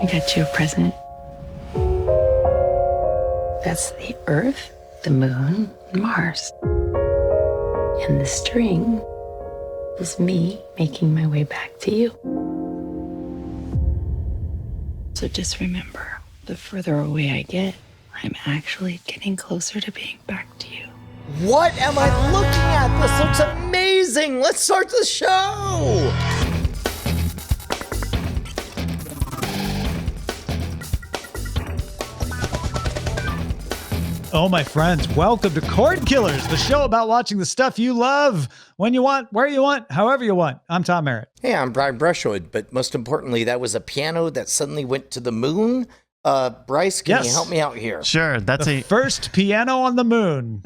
I got you a present. That's the Earth, the Moon, and Mars. And the string is me making my way back to you. So just remember, the further away I get, I'm actually getting closer to being back to you. What am I looking at? This looks amazing. Let's start the show. Oh, my friends, welcome to Cordkillers, the show about watching the stuff you love when you want, where you want, however you want. I'm Tom Merritt. Hey, I'm Brian Brushwood, but most importantly, that was a piano that suddenly went to the moon. Bryce, can you help me out here? Sure. That's the first piano on the moon.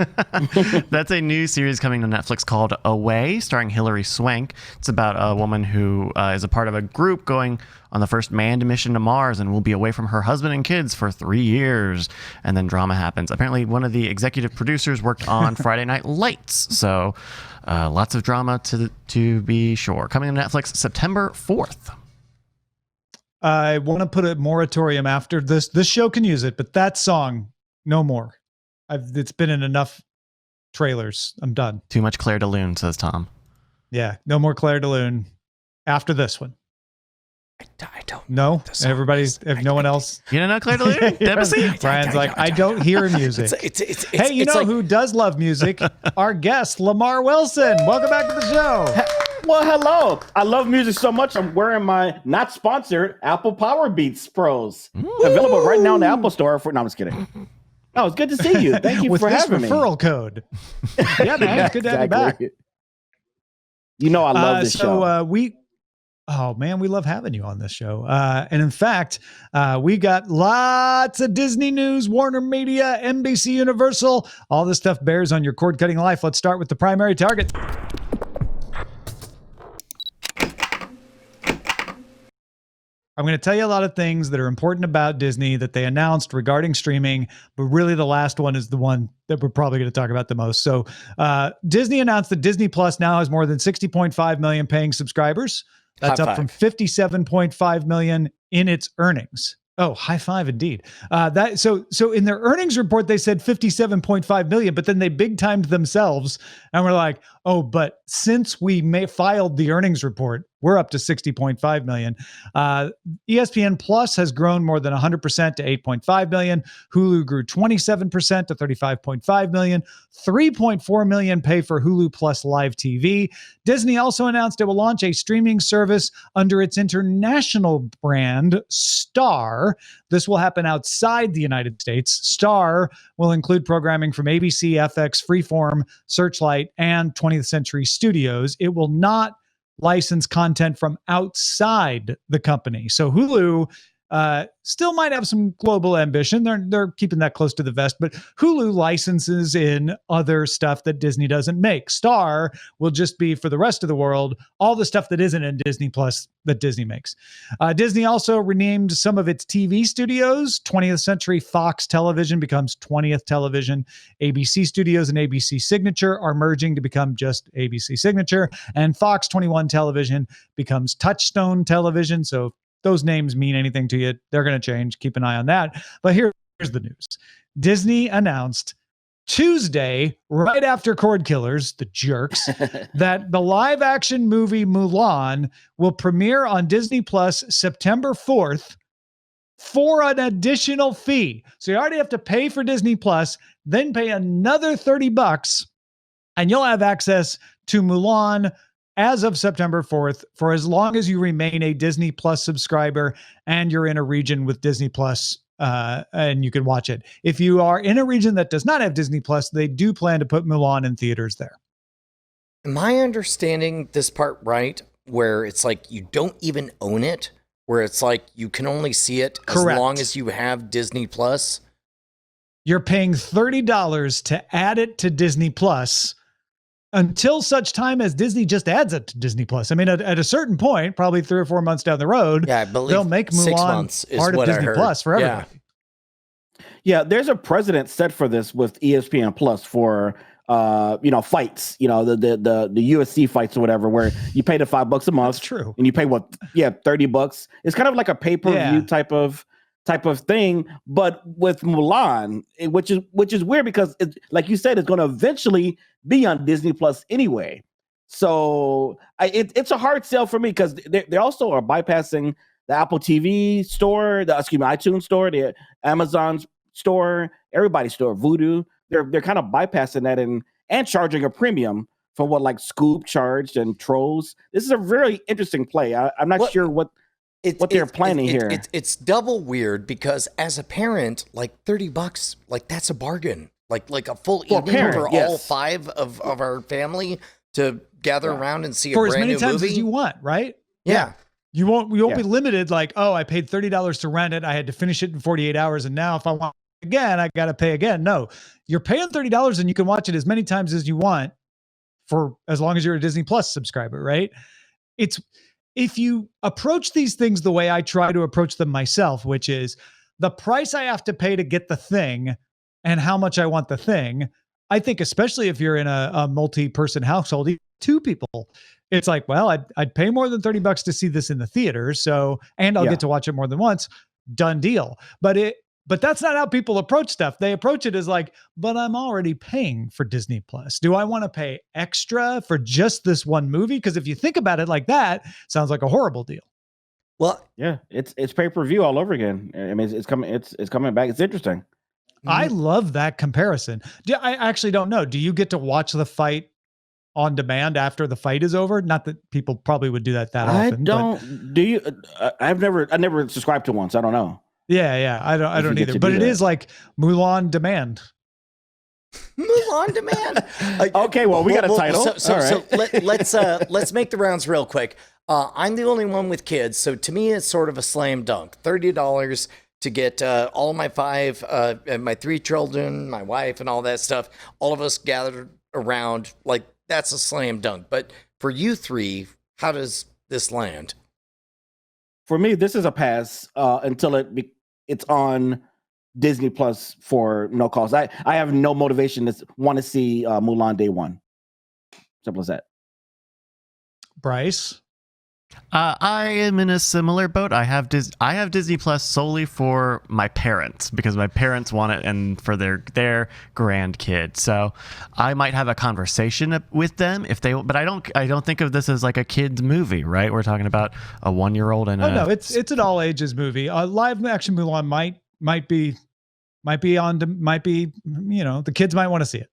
That's a new series coming to Netflix called Away, starring Hilary Swank. It's about a woman who is a part of a group going on the first manned mission to Mars and will be away from her husband and kids for 3 years. And then drama happens. Apparently, one of the executive producers worked on Friday Night Lights. So lots of drama to be sure. Coming to Netflix September 4th. I want to put a moratorium after this. This show can use it, but that song, no more. It's been in enough trailers. I'm done. Too much Claire de Lune, says Tom. Yeah, no more Claire de Lune after this one. I don't know. Everybody's, if no one else. You don't know Claire de Lune? Debussy? Brian's like, I don't hear music. Hey, you know who does love music? Our guest, Lamarr Wilson. Welcome back to the show. Well, hello. I love music so much, I'm wearing my not sponsored Apple Power Beats Pros. Available right now in the Apple Store. No, I'm just kidding. No, it's good to see you. Thank you for having me. With this referral code. Yeah, man. It's good to have you back. You know I love this show. Oh, man, we love having you on this show. And in fact, we got lots of Disney news, Warner Media, NBC Universal. All this stuff bears on your cord-cutting life. Let's start with the primary target. I'm going to tell you a lot of things that are important about Disney that they announced regarding streaming, but really the last one is the one that we're probably going to talk about the most. So Disney announced that Disney Plus now has more than 60.5 million paying subscribers. That's up from 57.5 million in its earnings. Oh, high five indeed. So in their earnings report, they said 57.5 million, but then they big timed themselves and we're like, oh, but since we filed the earnings report, we're up to 60.5 million. ESPN Plus has grown more than 100% to 8.5 million. Hulu grew 27% to 35.5 million. 3.4 million pay for Hulu Plus Live TV. Disney also announced it will launch a streaming service under its international brand, Star. This will happen outside the United States. Star will include programming from ABC, FX, Freeform, Searchlight, and 20th Century Studios. It will not license content from outside the company. So Hulu still might have some global ambition. They're keeping that close to the vest, but Hulu licenses in other stuff that Disney doesn't make. Star will just be for the rest of the world, all the stuff that isn't in Disney Plus that Disney makes. Disney also renamed some of its TV studios. 20th Century Fox Television becomes 20th Television. ABC Studios and ABC Signature are merging to become just ABC Signature, and Fox 21 Television becomes Touchstone Television. So those names mean anything to you, they're going to change. Keep an eye on that. But here's the news. Disney announced Tuesday, right after Cordkillers, the jerks, that the live action movie Mulan will premiere on Disney Plus September 4th for an additional fee. So you already have to pay for Disney Plus, then pay another $30, and you'll have access to Mulan as of September 4th, for as long as you remain a Disney Plus subscriber and you're in a region with Disney Plus, and you can watch it. If you are in a region that does not have Disney Plus, they do plan to put Mulan in theaters there. Am I understanding this part right? Where it's like you don't even own it? Where it's like you can only see it Correct. As long as you have Disney Plus? You're paying $30 to add it to Disney Plus until such time as Disney just adds it to Disney Plus. I mean, at a certain point, probably 3 or 4 months down the road, I believe they'll make Mulan part of Disney Plus for everybody. Yeah, there's a precedent set for this with ESPN Plus for fights, the UFC fights or whatever, where you pay the $5 a month. That's true. And you pay $30. It's kind of like a pay-per-view type of thing, but with Mulan, which is weird because like you said, it's going to eventually be on Disney Plus anyway. So it's a hard sell for me because they also are bypassing the Apple TV store, iTunes store, the Amazon store, everybody's store, Vudu. They're kind of bypassing that and charging a premium for what like Scoop charged and Trolls. This is a very interesting play. I'm not sure what they're planning here. It's double weird because as a parent, like $30, like that's a bargain. Like a full evening for all 5 of our family to gather around and see a brand new movie. For as many times as you want, right? Yeah. You won't be limited like, oh, I paid $30 to rent it. I had to finish it in 48 hours. And now if I want again, I got to pay again. No, you're paying $30 and you can watch it as many times as you want for as long as you're a Disney Plus subscriber, right? If you approach these things the way I try to approach them myself, which is the price I have to pay to get the thing and how much I want the thing, I think especially if you're in a multi-person household, 2 people, it's like, well, I'd pay more than $30 to see this in the theater. So, and I'll get to watch it more than once. Done deal. But that's not how people approach stuff. They approach it as like, but I'm already paying for Disney Plus. Do I want to pay extra for just this one movie? Because if you think about it like that, it sounds like a horrible deal. Well, yeah, it's pay-per-view all over again. I mean, it's coming back. It's interesting. I love that comparison. I actually don't know. Do you get to watch the fight on demand after the fight is over? Not that people probably would do that often. I don't. Do you? I never subscribed to one, so I don't know. Yeah. I don't either. But it is like Mulan Demand. Mulan Demand. Okay, well, we got a title. So let's make the rounds real quick. I'm the only one with kids, so to me it's sort of a slam dunk. $30 to get all my 5, and my 3 children, my wife, and all that stuff. All of us gathered around, like that's a slam dunk. But for you 3, how does this land? For me, this is a pass until it's on Disney Plus for no cost. I have no motivation to want to see Mulan day one. Simple as that. Bryce? I am in a similar boat. I have Disney Plus solely for my parents because my parents want it and for their grandkids. So I might have a conversation with them but I don't think of this as like a kid's movie, right? We're talking about a 1-year-old and no, it's an all ages movie. Live action Mulan might be the kids might want to see it.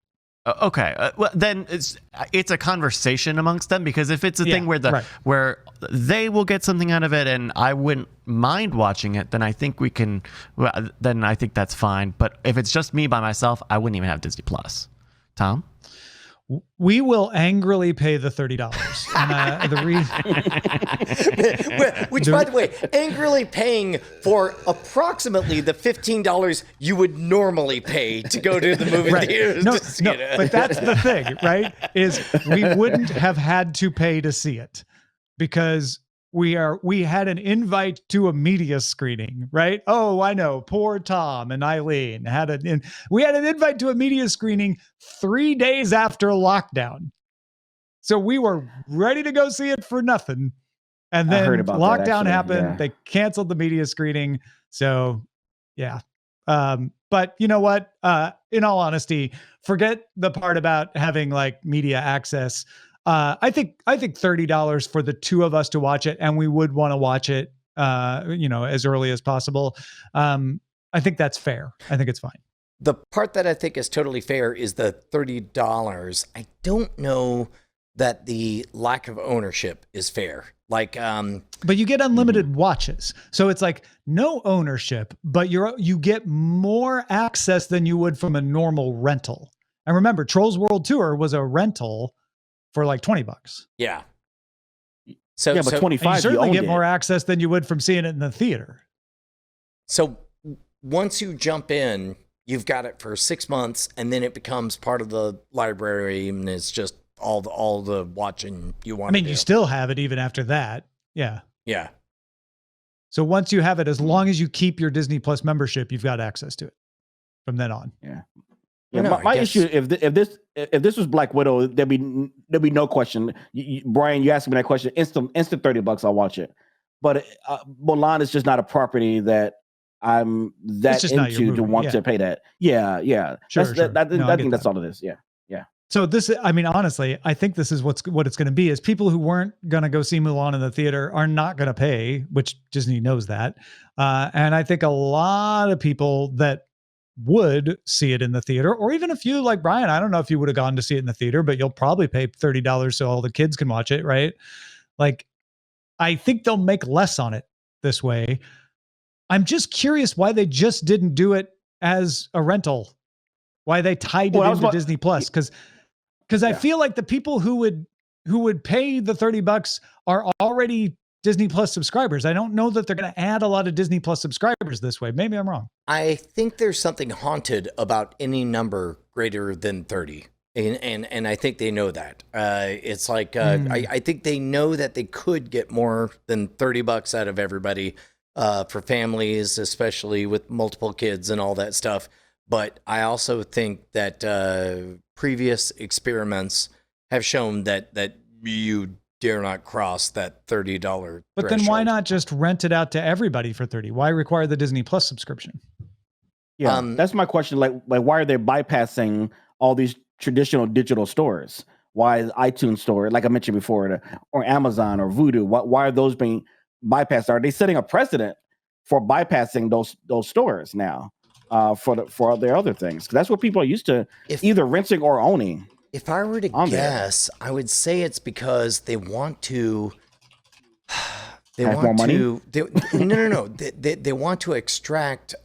Okay, well then it's a conversation amongst them because if it's a thing where they will get something out of it and I wouldn't mind watching it, then I think we can. Well, then I think that's fine. But if it's just me by myself, I wouldn't even have Disney Plus. Tom? We will angrily pay the $30. Which, by the way, angrily paying for approximately the $15 you would normally pay to go to the movie theater. No, but that's the thing, right? Is we wouldn't have had to pay to see it because we had an invite to a media screening, right? Oh, I know. Poor Tom and Eileen we had an invite to a media screening 3 days after lockdown. So we were ready to go see it for nothing. And then lockdown happened. Yeah. They canceled the media screening. So yeah. But you know what? In all honesty, forget the part about having like media access. I think $30 for the 2 of us to watch it, and we would want to watch it, as early as possible. I think that's fair. I think it's fine. The part that I think is totally fair is the $30. I don't know that the lack of ownership is fair. Like, but you get unlimited watches, so it's like no ownership, but you get more access than you would from a normal rental. And remember, Trolls World Tour was a rental for like $20. Yeah. But 25 you certainly get more access than you would from seeing it in the theater. So once you jump in, you've got it for 6 months, and then it becomes part of the library, and it's just all the watching you want. I mean, you still have it even after that. Yeah. Yeah. So once you have it, as long as you keep your Disney Plus membership, you've got access to it from then on. Yeah. Yeah, No, my issue if this was Black Widow, there'd be no question. Brian, you asked me that question. Instant $30, I'll watch it. But Mulan is just not a property that I'm that into to want to pay that. Yeah. Sure. I think that's all it is. Yeah. So this, I mean, honestly, I think this is what it's going to be is people who weren't going to go see Mulan in the theater are not going to pay, which Disney knows that. And I think a lot of people that would see it in the theater, or even if you like Brian, I don't know if you would have gone to see it in the theater, but you'll probably pay $30 so all the kids can watch it. Right. Like, I think they'll make less on it this way. I'm just curious why they just didn't do it as a rental, why they tied it into Disney Plus. Because I feel like the people who would pay the $30 are already Disney Plus subscribers. I don't know that they're going to add a lot of Disney Plus subscribers this way. Maybe I'm wrong. I think there's something haunted about any number greater than 30. And I think they know that. It's like, I think they know that they could get more than $30 out of everybody for families, especially with multiple kids and all that stuff. But I also think that previous experiments have shown that you dare not cross that $30 threshold. But then why not just rent it out to everybody for $30? Why require the Disney Plus subscription? Yeah, that's my question. Like why are they bypassing all these traditional digital stores? Why is iTunes Store, like I mentioned before, or Amazon or Vudu? Why are those being bypassed? Are they setting a precedent for bypassing those stores now for their other things? 'Cause that's what people are used to, either renting or owning. If I were to guess, I would say it's because they want to. They have want more money? No. They want to extract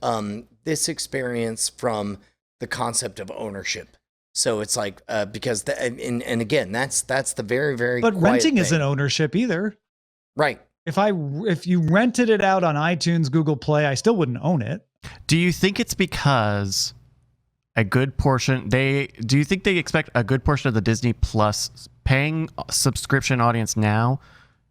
this experience from the concept of ownership. So it's like because and again, that's the very, very. But quiet renting thing. isn't ownership either, right? If you rented it out on iTunes, Google Play, I still wouldn't own it. Do you think it's because a good portion do you think they expect a good portion of the Disney Plus paying subscription audience now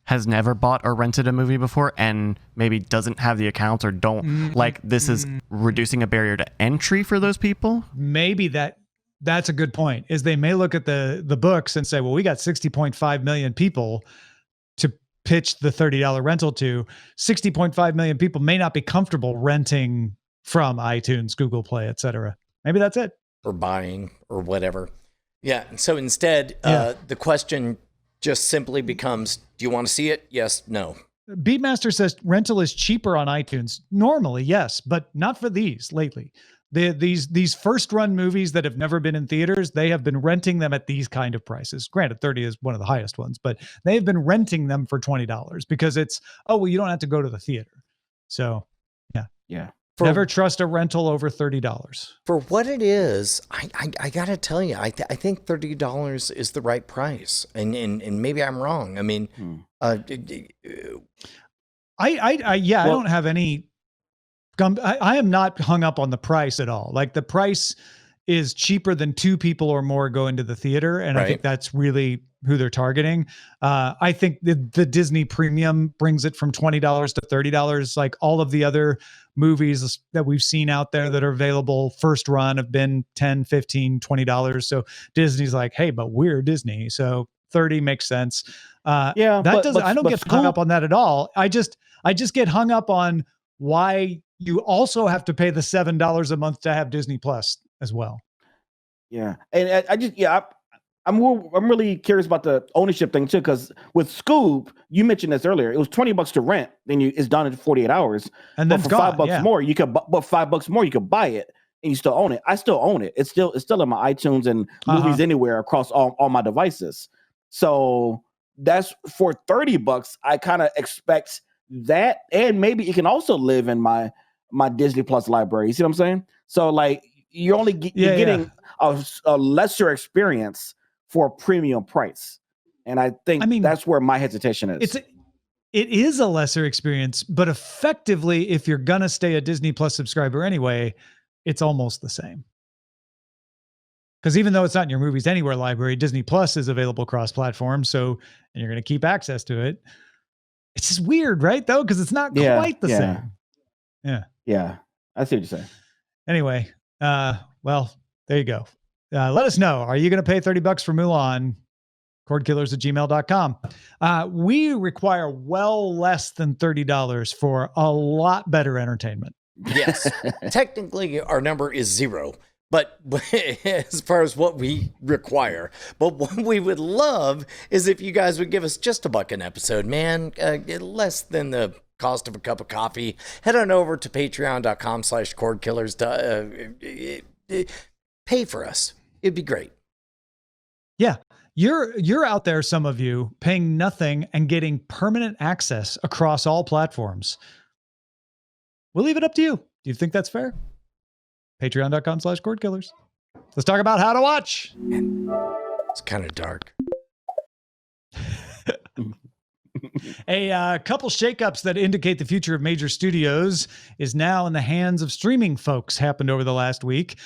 has never bought or rented a movie before and maybe doesn't have the account or don't like this is reducing a barrier to entry for those people? Maybe that's a good point, is they may look at the books and say, well, we got 60.5 million people to pitch the $30 rental to. 60.5 million people may not be comfortable renting from iTunes, Google Play, etc. Maybe that's it. Or buying or whatever. Yeah. So instead, the question just simply becomes, do you want to see it? Yes, no. Beatmaster says rental is cheaper on iTunes. Normally, yes, but not for these lately. These first run movies that have never been in theaters, they have been renting them at these kind of prices. Granted, 30 is one of the highest ones, but they've been renting them for $20 because it's, oh, well, you don't have to go to the theater. So yeah. Never trust a rental over $30. For what it is, I got to tell you, I think $30 is the right price. And maybe I'm wrong. I mean, I don't have any I am not hung up on the price at all. Like the price is cheaper than two people or more go into the theater. And I think that's really who they're targeting. I think the Disney Premium brings it from $20 to $30. Like all of the other movies that we've seen out there that are available first run have been $10, $15, $20. So Disney's like, hey, but we're Disney. So 30 makes sense. I don't get hung up on that at all. I just get hung up on why you also have to pay the $7 a month to have Disney Plus as well. Yeah. And I'm really curious about the ownership thing too, because with Scoob, you mentioned this earlier, it was $20 to rent, then it's done in 48 hours. And then for $5 more, you could $5 more, you could buy it and you still own it. I still own it. It's still in my iTunes and Movies Anywhere across all my devices. So that's for $30. I kind of expect that, and maybe it can also live in my Disney Plus library. You see what I'm saying? So like you're only getting a lesser experience for a premium price. And I think that's where my hesitation is. It is a lesser experience, but effectively, if you're going to stay a Disney Plus subscriber anyway, it's almost the same. Because even though it's not in your Movies Anywhere library, Disney Plus is available cross-platform. So, and you're going to keep access to it. It's just weird, right? Though, because it's not quite the same. Yeah. Yeah. I see what you're saying. Anyway, well, There you go. Let us know. Are you going to pay $30 for Mulan? Cordkillers@gmail.com. We require well less than $30 for a lot better entertainment. Yes. Technically, our number is 0. But as far as what we require, but what we would love is if you guys would give us just $1 an episode, man, less than the cost of a cup of coffee. Head on over to patreon.com/cordkillers. Pay for us. It'd be great. Yeah. You're out there, some of you, paying nothing and getting permanent access across all platforms. We'll leave it up to you. Do you think that's fair? Patreon.com/cordkillers. Let's talk about how to watch. It's kind of dark. A couple shakeups that indicate the future of major studios is now in the hands of streaming folks happened over the last week.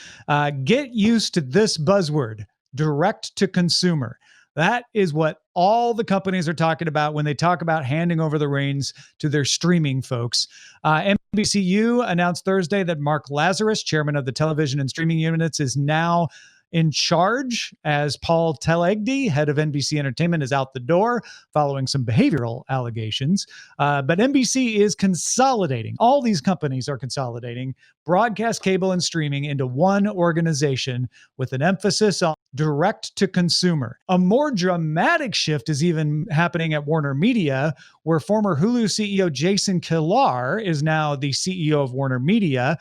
Get used to this buzzword, direct to consumer. That is what all the companies are talking about when they talk about handing over the reins to their streaming folks. NBCU announced Thursday that Mark Lazarus, chairman of the television and streaming units, is now in charge, as Paul Telegdi, head of NBC Entertainment, is out the door following some behavioral allegations. But NBC is consolidating. All these companies are consolidating broadcast, cable, and streaming into one organization with an emphasis on direct to consumer. A more dramatic shift is even happening at Warner Media, where former Hulu CEO Jason Kilar is now the CEO of Warner Media.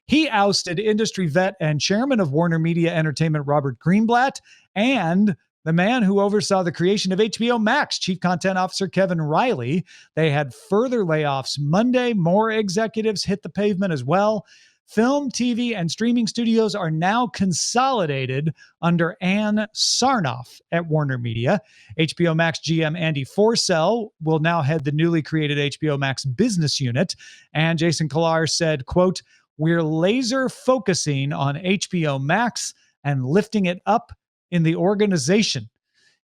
He ousted industry vet and chairman of Warner Media Entertainment, Robert Greenblatt, and the man who oversaw the creation of HBO Max, Chief Content Officer Kevin Riley. They had further layoffs Monday. More executives hit the pavement as well. Film, TV, and streaming studios are now consolidated under Ann Sarnoff at Warner Media. HBO Max GM Andy Forcell will now head the newly created HBO Max business unit. And Jason Kilar said, quote, "We're laser focusing on HBO Max and lifting it up in the organization."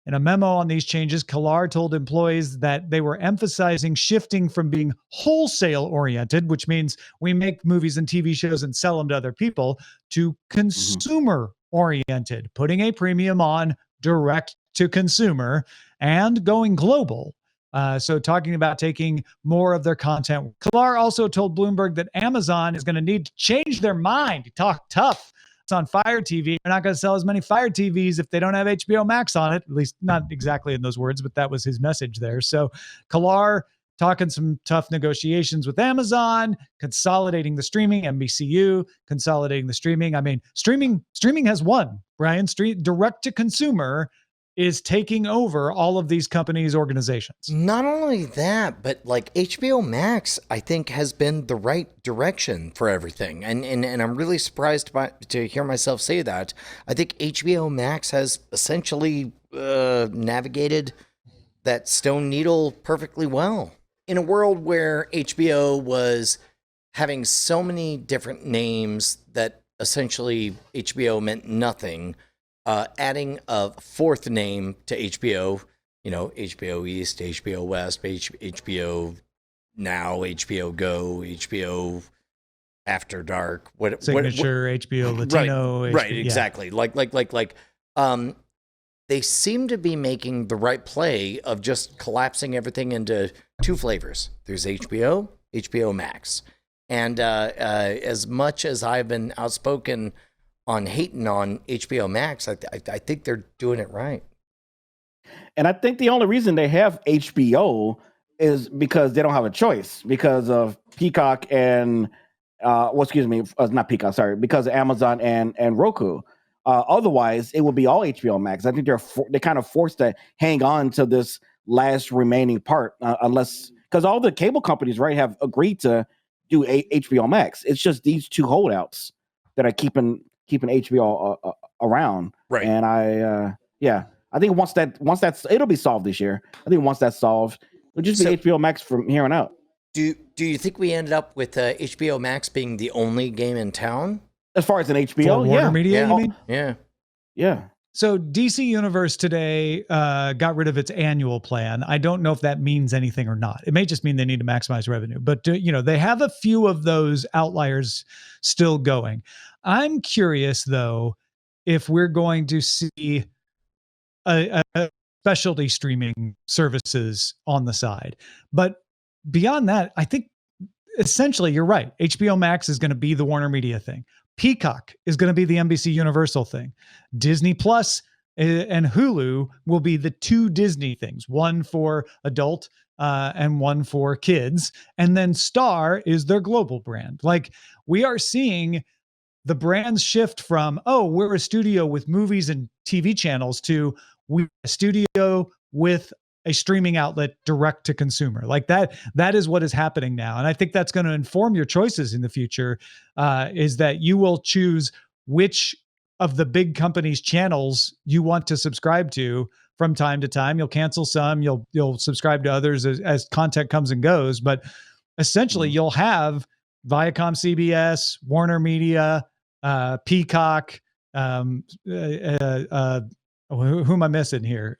In a memo on these changes, Kilar told employees that they were emphasizing shifting from being wholesale oriented, which means we make movies and TV shows and sell them to other people, to consumer oriented, putting a premium on direct to consumer and going global. So talking about taking more of their content. Kilar also told Bloomberg that Amazon is going to need to change their mind. He talked tough. It's on Fire TV. They're not going to sell as many Fire TVs if they don't have HBO Max on it, at least not exactly in those words, but that was his message there. So Kilar talking some tough negotiations with Amazon, consolidating the streaming, NBCU, consolidating the streaming. I mean, streaming has won, Brian. Direct to consumer is taking over all of these companies' organizations. Not only that, but like HBO Max, I think has been the right direction for everything. And I'm really surprised to hear myself say that. I think HBO Max has essentially navigated that stone needle perfectly well. In a world where HBO was having so many different names that essentially HBO meant nothing, adding a fourth name to HBO, HBO East, HBO West, HBO Now, HBO Go, HBO After Dark, Signature, HBO Latino. Right, exactly. Yeah. They seem to be making the right play of just collapsing everything into two flavors. There's HBO Max. And as much as I've been outspoken on hating on HBO Max, I think they're doing it right. And I think the only reason they have HBO is because they don't have a choice because of Peacock and not Peacock, sorry, because of Amazon and Roku. Otherwise, it would be all HBO Max. I think they're kind of forced to hang on to this last remaining part, unless because all the cable companies, right, have agreed to do HBO Max. It's just these two holdouts that are keeping HBO around, right? And I think once that's it'll be solved this year. I think once that's solved, it'll just be HBO Max from here on out. Do you think we ended up with HBO Max being the only game in town as far as an HBO? Warner Media, you mean? Yeah. So DC Universe today got rid of its annual plan. I don't know if that means anything or not. It may just mean they need to maximize revenue. But, they have a few of those outliers still going. I'm curious, though, if we're going to see a specialty streaming services on the side. But beyond that, I think essentially you're right. HBO Max is going to be the Warner Media thing. Peacock is going to be the NBC Universal thing. Disney Plus and Hulu will be the two Disney things, one for adult and one for kids. And then Star is their global brand. Like, we are seeing the brands shift from, oh, we're a studio with movies and TV channels, to we're a studio with a streaming outlet direct to consumer. Like that is what is happening now. And I think that's going to inform your choices in the future, is that you will choose which of the big companies' channels you want to subscribe to from time to time. You'll cancel some, you'll subscribe to others as content comes and goes. But essentially you'll have Viacom, CBS, Warner Media, Peacock, who am I missing here?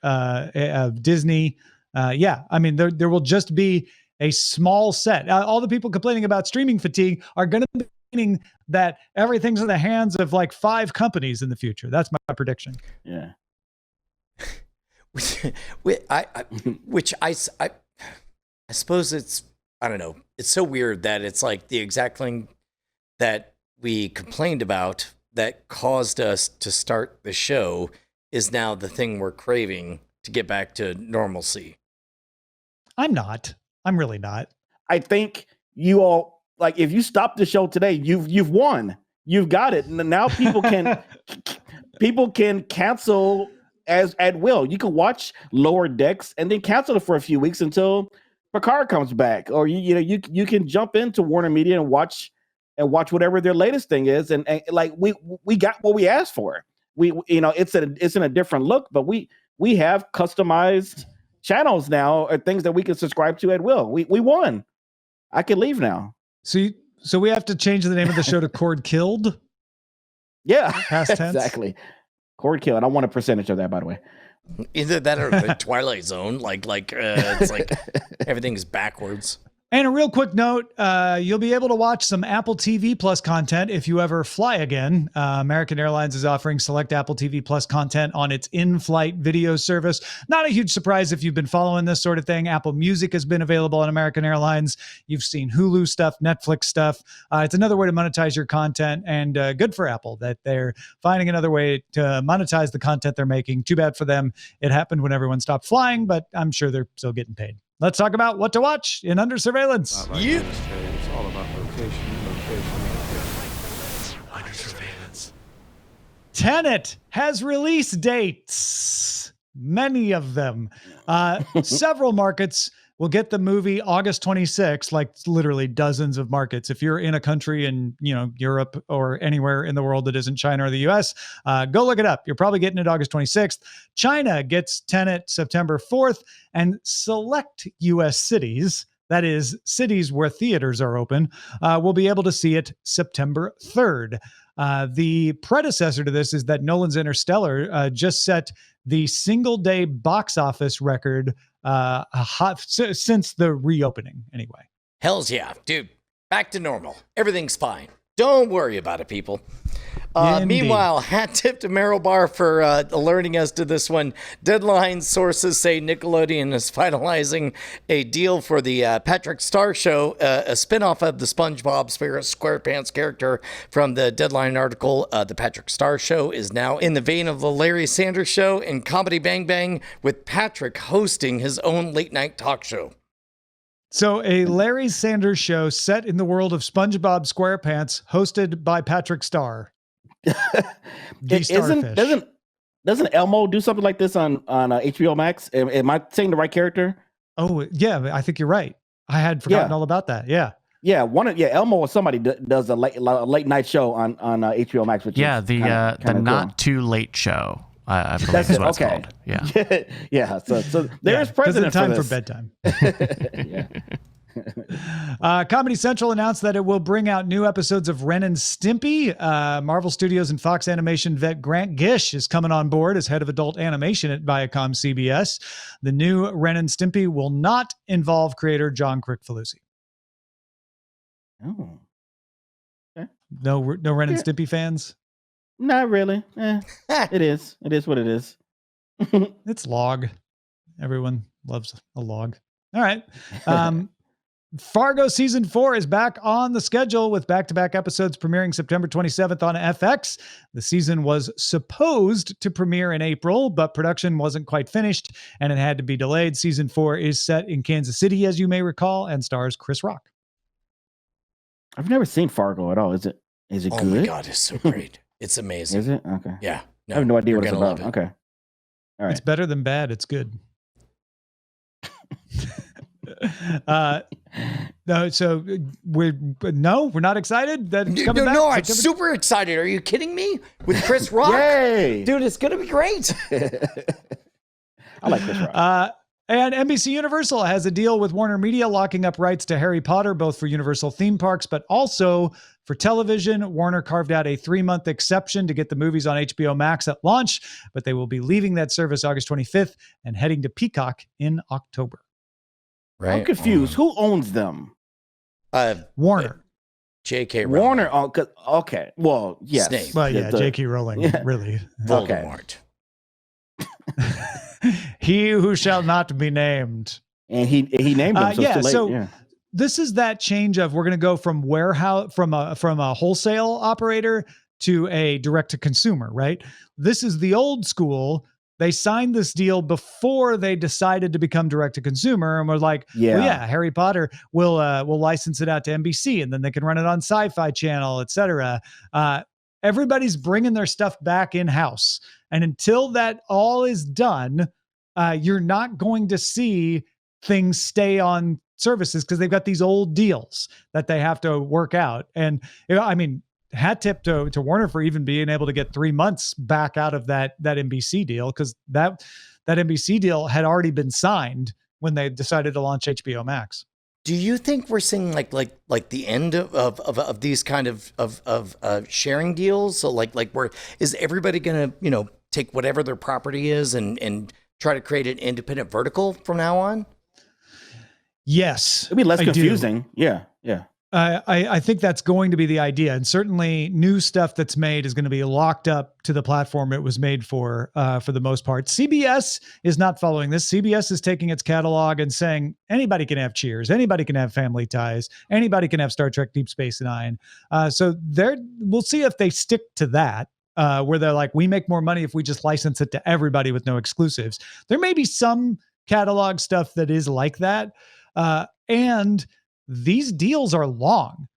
Disney. Yeah, I mean, there will just be a small set. All the people complaining about streaming fatigue are going to be meaning that everything's in the hands of like 5 companies in the future. That's my prediction. Yeah. Which I suppose it's, I don't know. It's so weird that it's like the exact thing that we complained about that caused us to start the show is now the thing we're craving to get back to normalcy. I'm really not. I think you all, like, if you stop the show today, you've won. You've got it. And now people can cancel as at will. You can watch Lower Decks and then cancel it for a few weeks until Picard comes back, or you can jump into Warner Media and watch whatever their latest thing is, and like we got what we asked for. It's in a different look, but we have customized channels now, or things that we can subscribe to at will. We won. I can leave now. So we have to change the name of the show to Cordkilled. Yeah, past tense. Exactly. Cordkill, and I want a percentage of that, by the way. Either that or the Twilight Zone. It's like everything's backwards. And a real quick note, you'll be able to watch some Apple TV Plus content if you ever fly again. American Airlines is offering select Apple TV Plus content on its in-flight video service. Not a huge surprise if you've been following this sort of thing. Apple Music has been available on American Airlines. You've seen Hulu stuff, Netflix stuff. It's another way to monetize your content, and good for Apple that they're finding another way to monetize the content they're making. Too bad for them. It happened when everyone stopped flying, but I'm sure they're still getting paid. Let's talk about what to watch in Under Surveillance. It's all about location. Under Surveillance. Tenet has release dates, many of them. Several markets will get the movie August 26th, like literally dozens of markets. If you're in a country in Europe or anywhere in the world that isn't China or the US, go look it up. You're probably getting it August 26th. China gets Tenet September 4th, and select US cities, that is cities where theaters are open, will be able to see it September 3rd. The predecessor to this is that Nolan's Interstellar just set the single day box office record since the reopening anyway. Hells yeah, dude. Back to normal. Everything's fine. Don't worry about it, people. Meanwhile, hat tip to Meryl Barr for alerting us to this one. Deadline sources say Nickelodeon is finalizing a deal for the Patrick Star Show, a spinoff of the SpongeBob SquarePants character from the Deadline article. The Patrick Star Show is now in the vein of the Larry Sanders Show and Comedy Bang Bang, with Patrick hosting his own late night talk show. So a Larry Sanders Show set in the world of SpongeBob SquarePants, hosted by Patrick Star. Doesn't Elmo do something like this on HBO Max? Am I saying the right character? Oh yeah, I think you're right. I had forgotten all about that. Yeah. Yeah, Elmo or somebody does a late night show on HBO Max. Which yeah, is the Not cool. Too Late Show. I believe is what it's called. Yeah. Yeah. So there is precedent time for for bedtime. Yeah. Comedy Central announced that it will bring out new episodes of Ren and Stimpy. Marvel Studios and Fox Animation vet Grant Gish is coming on board as head of adult animation at Viacom CBS. The new Ren and Stimpy will not involve creator John Kricfalusi. Oh. Okay. No Ren and Stimpy fans? Not really. It is. It is what it is. It's log. Everyone loves a log. All right. Fargo season 4 is back on the schedule with back-to-back episodes premiering September 27th on FX. The season was supposed to premiere in April, but production wasn't quite finished and it had to be delayed. Season 4 is set in Kansas City, as you may recall, and stars Chris Rock. I've never seen Fargo at all. Is it good? Oh my God, it's so great. It's amazing. Is it? Okay. Yeah. I have no idea what it's gonna about. love it. Okay. All right. It's better than bad. It's good. No, so we're not excited that it's coming back. No, I'm super excited. Are you kidding me? With Chris Rock? Yay! Dude, it's gonna be great. I like Chris Rock. And NBC Universal has a deal with Warner Media locking up rights to Harry Potter, both for Universal theme parks, but also for television. Warner carved out a 3-month exception to get the movies on HBO Max at launch, but they will be leaving that service August 25th and heading to Peacock in October. Right. I'm confused. Who owns them? Warner. J.K. Rowling. Warner. Oh, okay. Well, yes. Snape. Well, yeah, J.K. Rowling, Yeah. really. Voldemort. He who shall not be named. And he named them. So yeah, it's too late. so yeah. This is that change of we're going to go from warehouse from a wholesale operator to a direct to consumer, right? This is the old school. They signed this deal before they decided to become direct to consumer, and we're like, well, yeah, Harry Potter will license it out to NBC, and then they can run it on Sci-Fi Channel, etc. Everybody's bringing their stuff back in house, and until that all is done, you're not going to see things stay on services because they've got these old deals that they have to work out. And I mean, hat tip to Warner for even being able to get 3 months back out of that NBC deal, because that NBC deal had already been signed when they decided to launch HBO Max. Do you think we're seeing like the end of these kind of sharing deals? So like where is everybody gonna take whatever their property is and try to create an independent vertical from now on? Yes, it'd be less confusing. Yeah. I think that's going to be the idea. And certainly new stuff that's made is going to be locked up to the platform it was made for the most part. CBS is not following this. CBS is taking its catalog and saying anybody can have Cheers, anybody can have Family Ties, anybody can have Star Trek Deep Space Nine. So we'll see if they stick to that. Where they're like, we make more money if we just license it to everybody with no exclusives. There may be some catalog stuff that is like that. And these deals are long.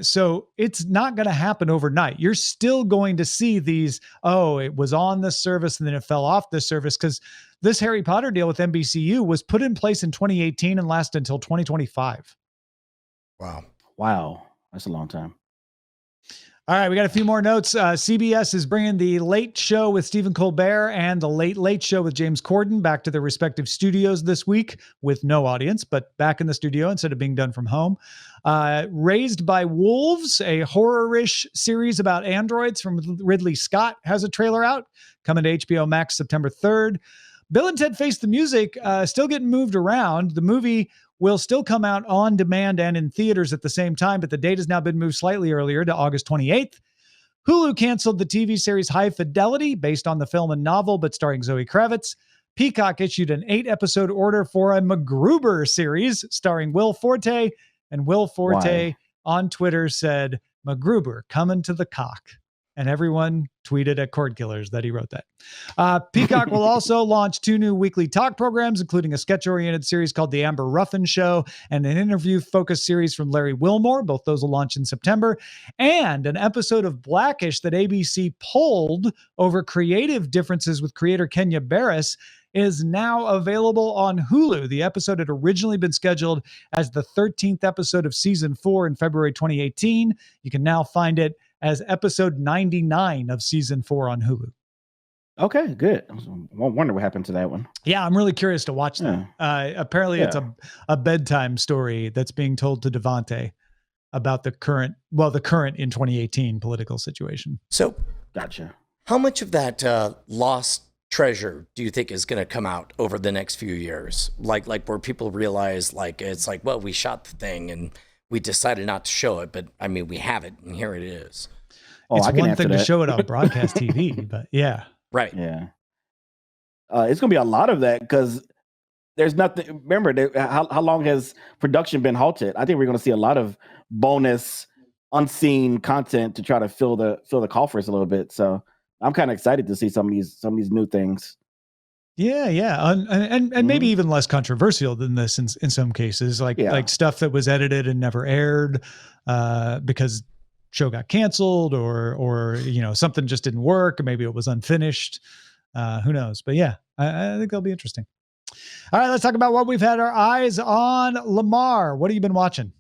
So it's not going to happen overnight. You're still going to see these, it was on this service and then it fell off this service, because this Harry Potter deal with NBCU was put in place in 2018 and lasted until 2025. Wow. That's a long time. All right, we got a few more notes. CBS is bringing The Late Show with Stephen Colbert and The Late Late Show with James Corden back to their respective studios this week with no audience, but back in the studio instead of being done from home. Raised by Wolves, a horror-ish series about androids from Ridley Scott, has a trailer out, coming to HBO Max September 3rd. Bill and Ted Face the Music, still getting moved around. The movie will still come out on demand and in theaters at the same time, but the date has now been moved slightly earlier to August 28th. Hulu canceled the TV series High Fidelity, based on the film and novel, but starring Zoe Kravitz. Peacock issued an 8-episode order for a MacGruber series starring Will Forte, and Will Forte on Twitter said, MacGruber coming to the cock. And everyone tweeted at Cordkillers that he wrote that. Peacock will also launch 2 new weekly talk programs, including a sketch-oriented series called The Amber Ruffin Show and an interview-focused series from Larry Wilmore. Both those will launch in September. And an episode of Blackish that ABC pulled over creative differences with creator Kenya Barris is now available on Hulu. The episode had originally been scheduled as the 13th episode of season 4 in February 2018. You can now find it as episode 99 of season 4 on Hulu. Okay, good. I wonder what happened to that one. Yeah, I'm really curious to watch that. Apparently it's a bedtime story that's being told to Devante about the current in 2018 political situation. So, gotcha. How much of that lost treasure do you think is going to come out over the next few years? Like where people realize, it's like, well, we shot the thing and we decided not to show it, but I mean, we have it and here it is. Oh, it's I can one answer thing to that. show it on broadcast TV, but yeah. Right. Yeah. It's going to be a lot of that because there's nothing. Remember, how long has production been halted? I think we're going to see a lot of bonus, unseen content to try to fill the coffers a little bit. So I'm kind of excited to see some of these new things. Yeah, and maybe even less controversial than this in some cases, like stuff that was edited and never aired because show got canceled or something just didn't work, or maybe it was unfinished. Who knows? But yeah, I think that'll be interesting. All right, let's talk about what we've had our eyes on. Lamarr, what have you been watching?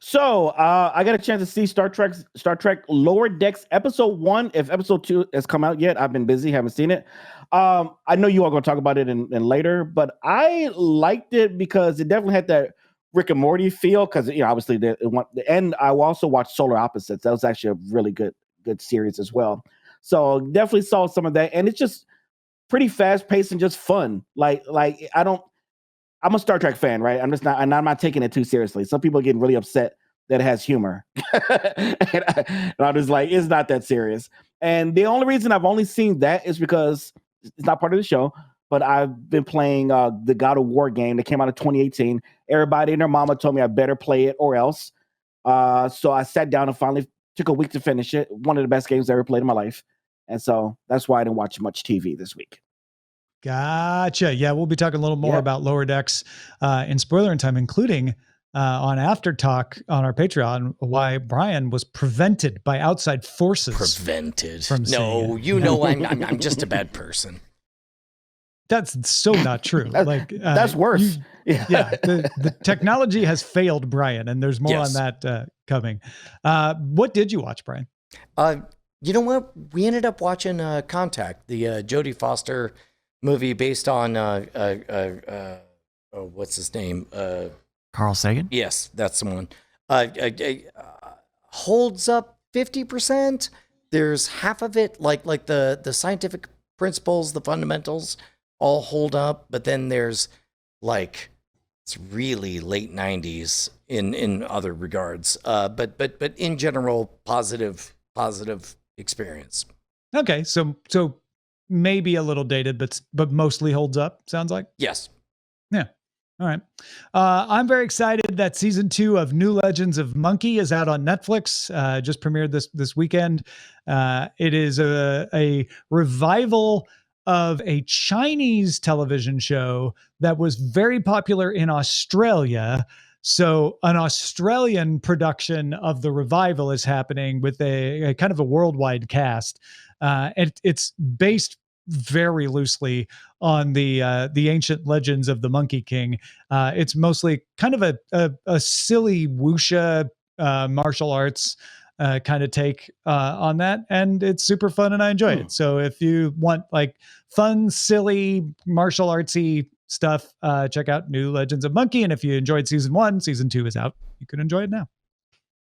So I got a chance to see Star Trek Lower Decks episode 1. If episode 2 has come out yet, I've been busy, haven't seen it. I know you are going to talk about it in later, but I liked it because it definitely had that Rick and Morty feel. Because obviously and I also watched Solar Opposites. That was actually a really good series as well. So definitely saw some of that, and it's just pretty fast paced and just fun. I'm a Star Trek fan, right? I'm not taking it too seriously. Some people are getting really upset that it has humor. and I'm just like, it's not that serious. And the only reason I've only seen that is because it's not part of the show, but I've been playing the God of War game that came out in 2018. Everybody and their mama told me I better play it or else. So I sat down and finally took a week to finish it. One of the best games I ever played in my life. And so that's why I didn't watch much TV this week. Gotcha. Yeah, we'll be talking a little more about Lower Decks in Spoilerin time, including on After Talk on our Patreon, why Brian was prevented by outside forces. Prevented. From I'm just a bad person. That's so not true. That's worse. The technology has failed Brian, and there's more on that coming. What did you watch, Brian? You know what? We ended up watching Contact, the Jodie Foster movie based on what's his name? Carl Sagan? Yes, that's the one. Holds up 50%. There's half of it, like the scientific principles, the fundamentals all hold up, but then there's it's really late 90s in other regards. But in general, positive experience. Okay, so maybe a little dated, but mostly holds up, sounds like? Yes. Yeah. All right. I'm very excited that season 2 of New Legends of Monkey is out on Netflix. Just premiered this weekend. It is a revival of a Chinese television show that was very popular in Australia. So an Australian production of the revival is happening with a kind of a worldwide cast. It's based very loosely on the ancient legends of the Monkey King. It's mostly kind of a silly wuxia martial arts kind of take on that, and it's super fun and I enjoy it. So if you want fun, silly, martial artsy stuff, check out New Legends of Monkey. And if you enjoyed season 1, season 2 is out. You can enjoy it now.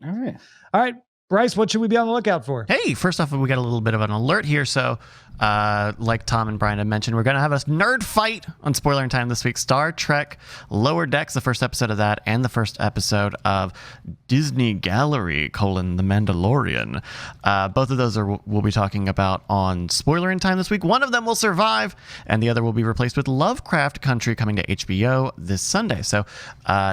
All right. Bryce, what should we be on the lookout for? Hey, first off, we got a little bit of an alert here. So, like Tom and Brian had mentioned, we're going to have a nerd fight on Spoilerin time this week. Star Trek Lower Decks, the first episode of that, and the first episode of Disney Gallery, The Mandalorian. Both of those we'll be talking about on Spoilerin time this week. One of them will survive, and the other will be replaced with Lovecraft Country coming to HBO this Sunday. So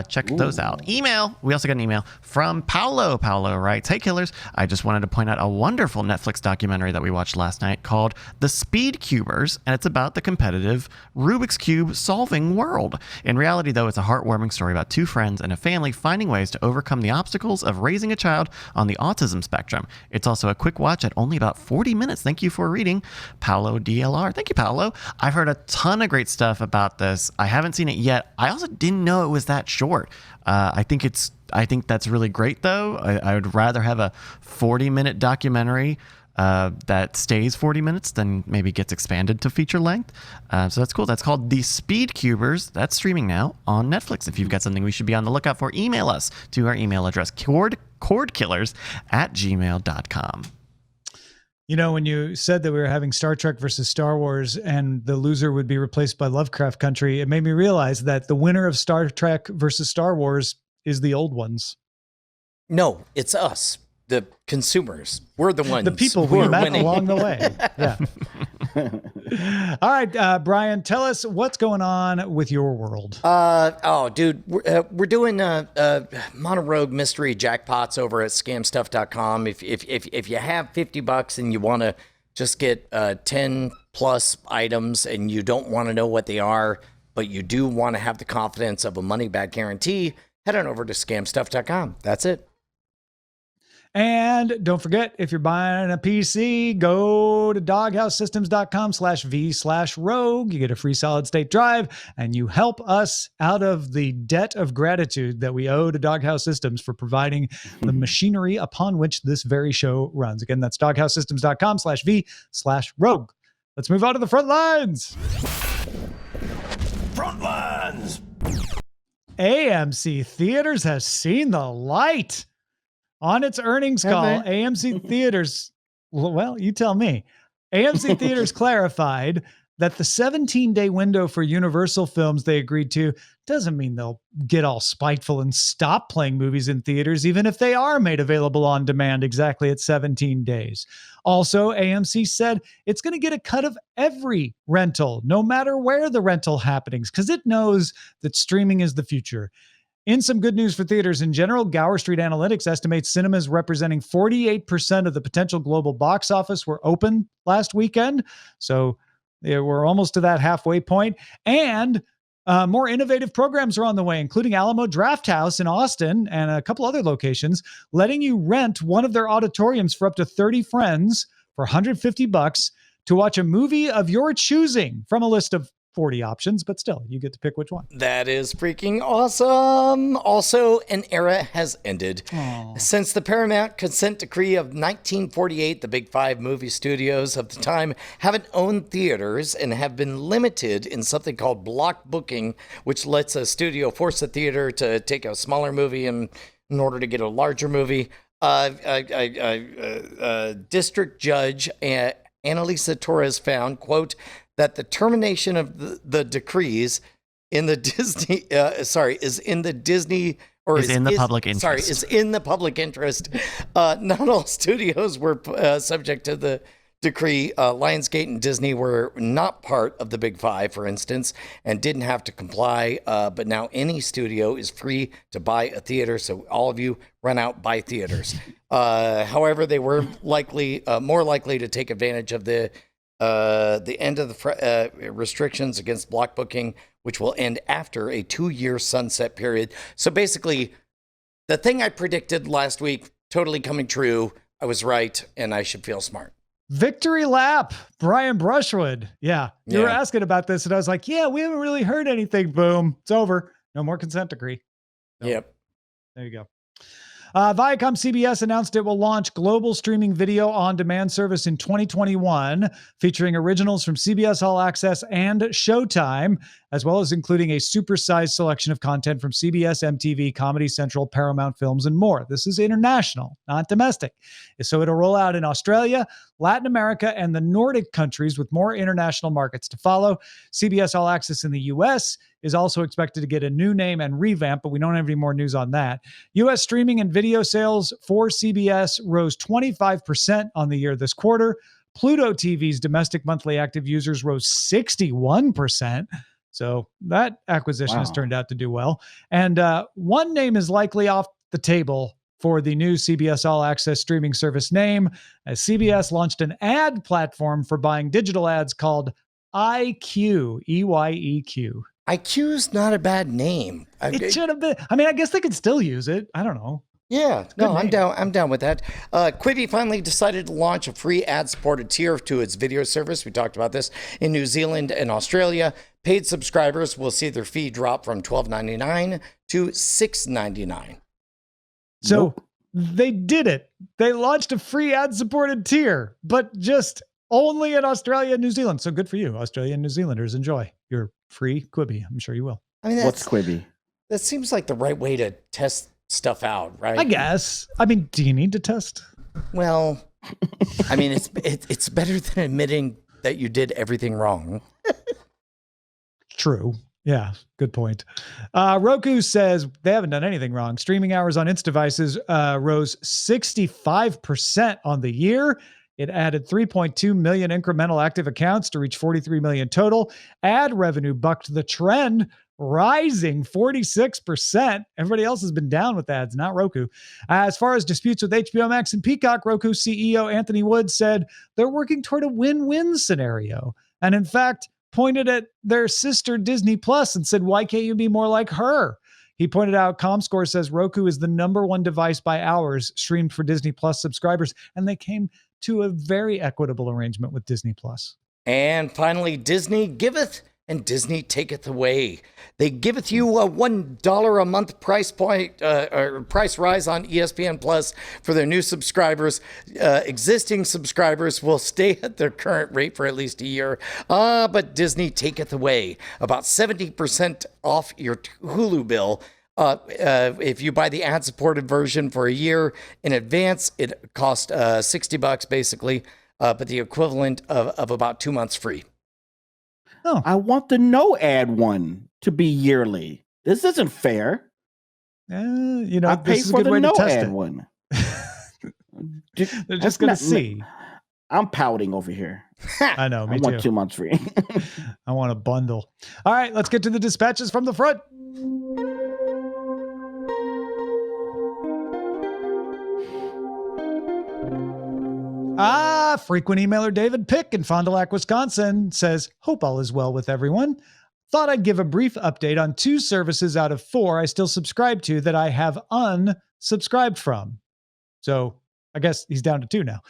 check those out. Email. We also got an email from Paolo. Paolo writes, "Hey, killers. I just wanted to point out a wonderful Netflix documentary that we watched last night called The Speed Cubers, and it's about the competitive Rubik's Cube solving world. In reality, though, it's a heartwarming story about 2 friends and a family finding ways to overcome the obstacles of raising a child on the autism spectrum. It's also a quick watch at only about 40 minutes. Thank you for reading, Paolo DLR." Thank you, Paolo. I've heard a ton of great stuff about this. I haven't seen it yet. I also didn't know it was that short. I think that's really great, though. I would rather have a 40-minute documentary that stays 40 minutes than maybe gets expanded to feature length. So that's cool. That's called The Speed Cubers. That's streaming now on Netflix. If you've got something we should be on the lookout for, email us to our email address, cordkillers@gmail.com. You know, when you said that we were having Star Trek versus Star Wars and the loser would be replaced by Lovecraft Country, it made me realize that the winner of Star Trek versus Star Wars is the old ones. No, it's us. the consumers. We're the ones. The people who we are met winning. along the way. Yeah. All right, Brian, tell us what's going on with your world. Dude, we're doing Mono-Rogue mystery jackpots over at scamstuff.com. If you have $50 and you want to just get 10 plus items and you don't want to know what they are, but you do want to have the confidence of a money back guarantee, head on over to scamstuff.com. That's it. And don't forget, if you're buying a PC, go to doghousesystems.com/v/rogue. You get a free solid state drive and you help us out of the debt of gratitude that we owe to Doghouse Systems for providing the machinery upon which this very show runs. Again, that's doghousesystems.com/v/rogue. Let's move on to the front lines. Front lines. AMC Theaters has seen the light. On its earnings call, AMC Theaters, well, you tell me. AMC Theaters clarified that the 17-day window for Universal films they agreed to doesn't mean they'll get all spiteful and stop playing movies in theaters, even if they are made available on demand exactly at 17 days. Also, AMC said it's going to get a cut of every rental, no matter where the rental happenings, because it knows that streaming is the future. In some good news for theaters in general, Gower Street Analytics estimates cinemas representing 48% of the potential global box office were open last weekend. So we're almost to that halfway point. And more innovative programs are on the way, including Alamo Drafthouse in Austin and a couple other locations, letting you rent one of their auditoriums for up to 30 friends for $150 to watch a movie of your choosing from a list of 40 options, but still, you get to pick which one. That is freaking awesome. Also, an era has ended. Aww. Since the Paramount consent decree of 1948, the big five movie studios of the time haven't owned theaters and have been limited in something called block booking, which lets a studio force a theater to take a smaller movie in order to get a larger movie. District Judge Annalisa Torres found, quote, that the termination of the decrees in the Disney, is in the Disney or is in the public interest. Sorry, is in the public interest. Not all studios were subject to the decree. Lionsgate and Disney were not part of the Big Five, for instance, and didn't have to comply. But now any studio is free to buy a theater. So all of you run out, buy theaters. However, they were more likely to take advantage of the end of the restrictions against block booking, which will end after a 2-year sunset period. So basically, the thing I predicted last week, totally coming true. I was right, and I should feel smart. Victory lap, Brian Brushwood. Yeah, you were asking about this, and I was like, yeah, we haven't really heard anything. Boom, it's over. No more consent decree. So, yep. There you go. Viacom CBS announced it will launch global streaming video on-demand service in 2021, featuring originals from CBS All Access and Showtime, as well as including a supersized selection of content from CBS, MTV, Comedy Central, Paramount Films, and more. This is international, not domestic. So it'll roll out in Australia, Latin America, and the Nordic countries, with more international markets to follow. CBS All Access in the U.S. is also expected to get a new name and revamp, but we don't have any more news on that. U.S. streaming and video sales for CBS rose 25% on the year this quarter. Pluto TV's domestic monthly active users rose 61%. So that acquisition has turned out to do well. And one name is likely off the table for the new CBS All Access streaming service name, as CBS launched an ad platform for buying digital ads called IQ, EYEQ. IQ's not a bad name. It should have been. I mean, I guess they could still use it. I don't know. Yeah, no, I'm down with that. Quibi finally decided to launch a free ad-supported tier to its video service. We talked about this in New Zealand and Australia. Paid subscribers will see their fee drop from $12.99 to $6.99. So they did it. They launched a free ad-supported tier, but just only in Australia and New Zealand. So good for you, Australia and New Zealanders. Enjoy your free Quibi. I'm sure you will. I mean, what's Quibi? That seems like the right way to test stuff out, right? I guess. I mean, do you need to test? Well, I mean, it's better than admitting that you did everything wrong. True. Yeah, good point. Roku says they haven't done anything wrong. Streaming hours on its devices rose 65% on the year. It added 3.2 million incremental active accounts to reach 43 million total. Ad revenue bucked the trend, rising 46%. Everybody else has been down with ads, not Roku. As far as disputes with HBO Max and Peacock, Roku CEO Anthony Wood said they're working toward a win-win scenario. And in fact, pointed at their sister Disney Plus and said, why can't you be more like her? He pointed out ComScore says Roku is the number one device by hours streamed for Disney Plus subscribers, and they came to a very equitable arrangement with Disney Plus. And finally, Disney giveth and Disney taketh away. They giveth you a $1 a month price point or price rise on ESPN Plus for their new subscribers. Existing subscribers will stay at their current rate for at least a year. But Disney taketh away about 70% off your Hulu bill. If you buy the ad-supported version for a year in advance, it costs $60 basically, but the equivalent of about 2 months free. Oh, I want the no ad one to be yearly. This isn't fair. I pay for the no ad one. They're just going to see. I'm pouting over here. I know. Me I want 2 months free. I want a bundle. All right, let's get to the dispatches from the front. Frequent emailer David Pick in Fond du Lac, Wisconsin says, hope all is well with everyone. Thought I'd give a brief update on 2 services out of 4 I still subscribe to that I have unsubscribed from. So I guess he's down to 2 now.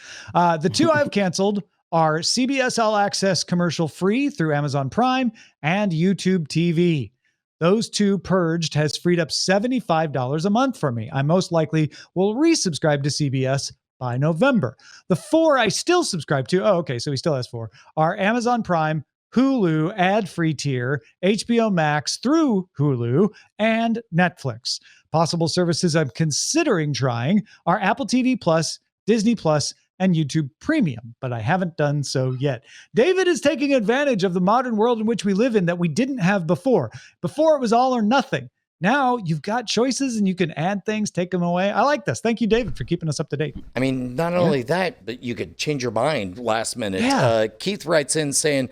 The 2 I've canceled are CBS All Access commercial free through Amazon Prime and YouTube TV. Those 2 purged has freed up $75 a month for me. I most likely will resubscribe to CBS by November. The 4 I still subscribe to, so he still has 4, are Amazon Prime, Hulu, ad-free tier, HBO Max through Hulu, and Netflix. Possible services I'm considering trying are Apple TV Plus, Disney Plus, and YouTube Premium, but I haven't done so yet. David is taking advantage of the modern world in which we live in that we didn't have before. Before it was all or nothing. Now you've got choices and you can add things, take them away. I like this. Thank you, David, for keeping us up to date. I mean, not only that, but you could change your mind last minute. Yeah. Keith writes in saying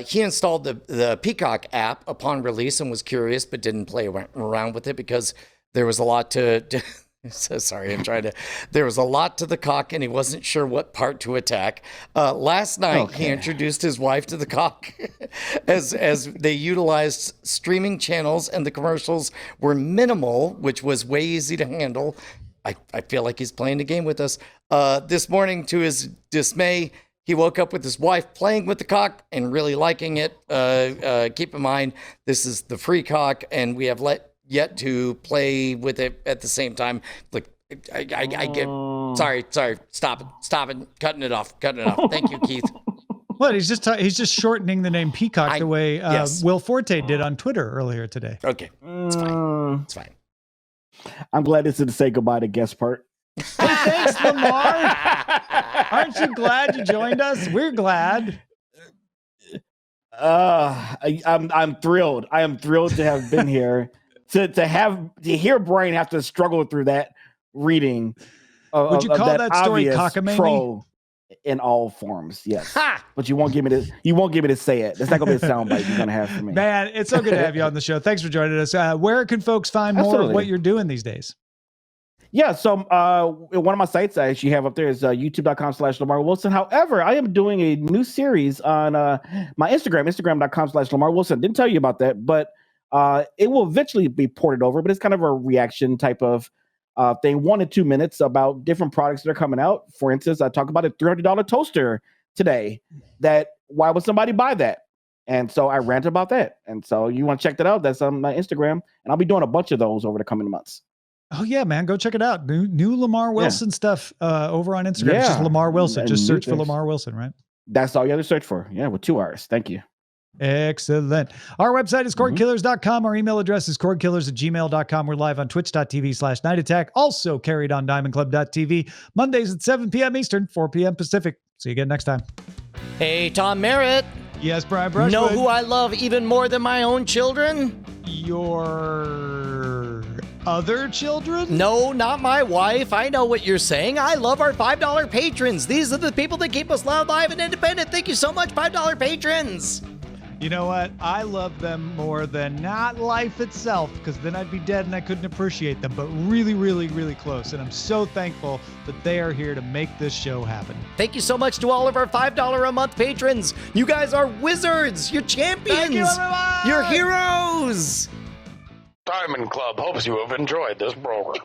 he installed the Peacock app upon release and was curious, but didn't play around with it because there was a lot to So sorry, there was a lot to the cock and he wasn't sure what part to attack. Last night, He introduced his wife to the cock as they utilized streaming channels and the commercials were minimal, which was way easy to handle. I feel like he's playing the game with us. This morning, to his dismay, he woke up with his wife playing with the cock and really liking it. Keep in mind, this is the free cock and we have yet to play with it at the same time. Like I get sorry, stop it, cutting it off. Thank you, Keith. What, he's just shortening the name Peacock the way yes. Will Forte did on Twitter earlier today. Okay, it's fine. I'm glad this is the say goodbye to guest part. Hey, thanks, Lamarr. Aren't you glad you joined us? We're glad. I'm thrilled. I am thrilled to have been here. To hear Brian have to struggle through that reading. Would you call that story cockamamie? In all forms, yes. Ha! But you won't give me this. You won't give me to say it. That's not gonna be a soundbite you're gonna have for me. Man, it's so good to have you on the show. Thanks for joining us. Where can folks find more of what you're doing these days? Yeah, so one of my sites I actually have up there is youtube.com/Lamarr Wilson. However, I am doing a new series on my Instagram.com/Lamarr Wilson. Didn't tell you about that, but it will eventually be ported over, but it's kind of a reaction type of thing, 1 to 2 minutes about different products that are coming out. For instance, I talk about a $300 toaster today. Why would somebody buy that? And so I rant about that. And so you want to check that out? That's on my Instagram, and I'll be doing a bunch of those over the coming months. Oh yeah, man, go check it out. New Lamarr Wilson stuff over on Instagram. It's just Lamarr Wilson. Just search for Lamarr Wilson, right? That's all you have to search for. Yeah, with 2 R's. Thank you. Excellent. Our website is cordkillers.com. Our email address is cordkillers@gmail.com. We're live on twitch.tv/Night Attack. Also carried on diamondclub.tv. Mondays at 7 p.m. Eastern, 4 p.m. Pacific. See you again next time. Hey, Tom Merritt. Yes, Brian Brushwood. Know who I love even more than my own children? Your other children? No, not my wife. I know what you're saying. I love our $5 patrons. These are the people that keep us loud, live, and independent. Thank you so much, $5 patrons. You know what? I love them more than not life itself, because then I'd be dead and I couldn't appreciate them, but really, really, really close. And I'm so thankful that they are here to make this show happen. Thank you so much to all of our $5 a month patrons. You guys are wizards. You're champions. Thank you, everyone. You're heroes. Diamond Club hopes you have enjoyed this program.